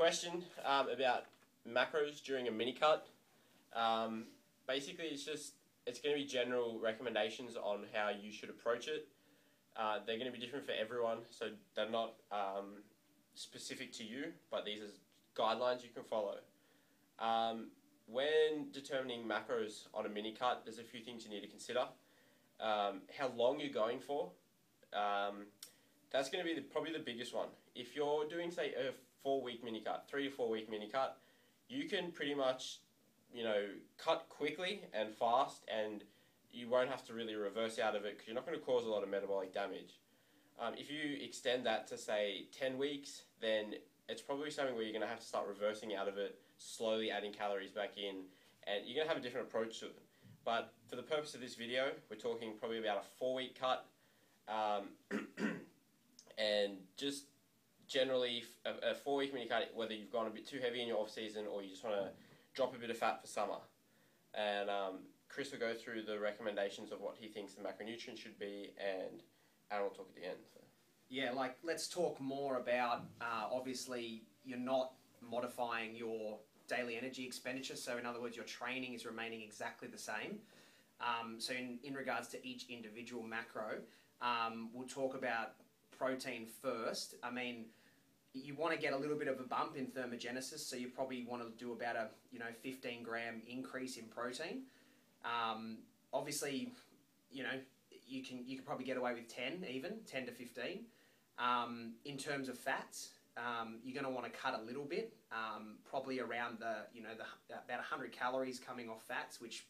question about macros during a mini cut. Basically, it's going to be general recommendations on how you should approach it. They're going to be different for everyone, so they're not specific to you, but these are guidelines you can follow. When determining macros on a mini cut, there's a few things you need to consider. How long you're going for. That's going to be probably the biggest one. If you're doing, say, a 4-week mini cut, 3 to 4 week mini cut, you can pretty much, cut quickly and fast, and you won't have to really reverse out of it because you're not going to cause a lot of metabolic damage. If you extend that to, say, 10 weeks, then it's probably something where you're going to have to start reversing out of it, slowly adding calories back in, and you're going to have a different approach to it. But for the purpose of this video, we're talking probably about a 4-week cut, and just generally a 4-week mini cut, whether you've gone a bit too heavy in your off season or you just want to drop a bit of fat for summer. And Chris will go through the recommendations of what he thinks the macronutrients should be, and Aaron will talk at the end. So. Yeah, let's talk more about, obviously, you're not modifying your daily energy expenditure, so in other words, your training is remaining exactly the same. So in regards to each individual macro, we'll talk about protein first. I mean, you want to get a little bit of a bump in thermogenesis, so you probably want to do about a 15 gram increase in protein. Obviously, you can probably get away with 10 to 15. In terms of fats, you're going to want to cut a little bit, probably around about 100 calories coming off fats, which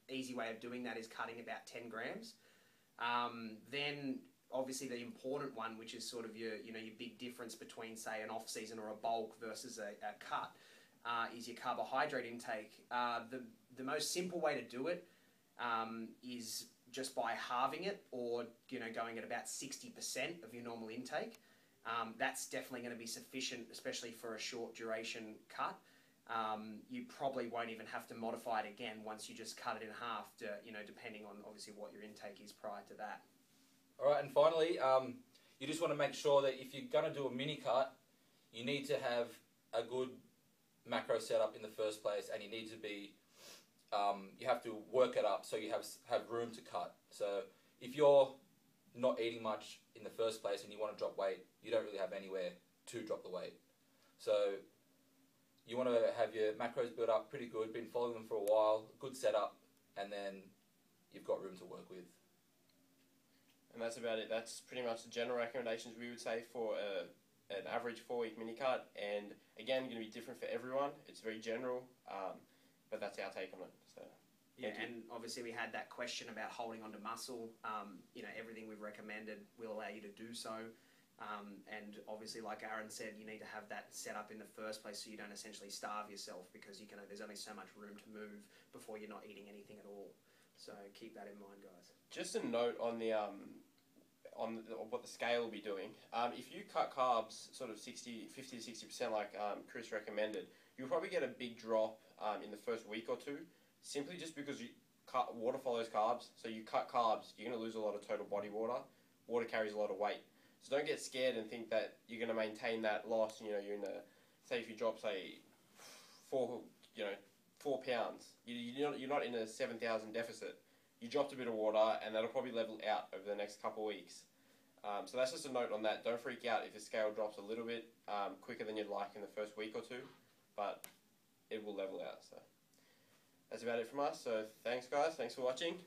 easy way of doing that is cutting about 10 grams. Then obviously the important one, which is sort of your big difference between, say, an off season or a bulk versus a cut, is your carbohydrate intake. The most simple way to do it is just by halving it, or going at about 60% of your normal intake. That's definitely going to be sufficient, especially for a short duration cut. You probably won't even have to modify it again once you just cut it in half, depending on obviously what your intake is prior to that. All right, and finally, you just want to make sure that if you're going to do a mini cut, you need to have a good macro setup in the first place, and you need to be, you have to work it up so you have room to cut. So if you're not eating much in the first place and you want to drop weight, you don't really have anywhere to drop the weight. So you want to have your macros built up pretty good, been following them for a while, good setup, and then you've got room to work with. And that's about it. That's pretty much the general recommendations we would say for an average 4-week mini cut. And again, going to be different for everyone. It's very general, but that's our take on it. So. Yeah, and obviously we had that question about holding onto muscle. Everything we've recommended will allow you to do so. And obviously, like Aaron said, you need to have that set up in the first place so you don't essentially starve yourself, because there's only so much room to move before you're not eating anything at all. So keep that in mind, guys. Just a note on what the scale will be doing. If you cut carbs sort of 50 to 60% like Chris recommended, you'll probably get a big drop in the first week or two, simply just because water follows carbs. So you cut carbs, you're going to lose a lot of total body water. Water carries a lot of weight. So don't get scared and think that you're going to maintain that loss. You're in say if you drop, say, 4 pounds, you're not in a 7,000 deficit. You dropped a bit of water, and that'll probably level out over the next couple of weeks. So that's just a note on that. Don't freak out if the scale drops a little bit quicker than you'd like in the first week or two, but it will level out. So that's about it from us. So thanks, guys. Thanks for watching.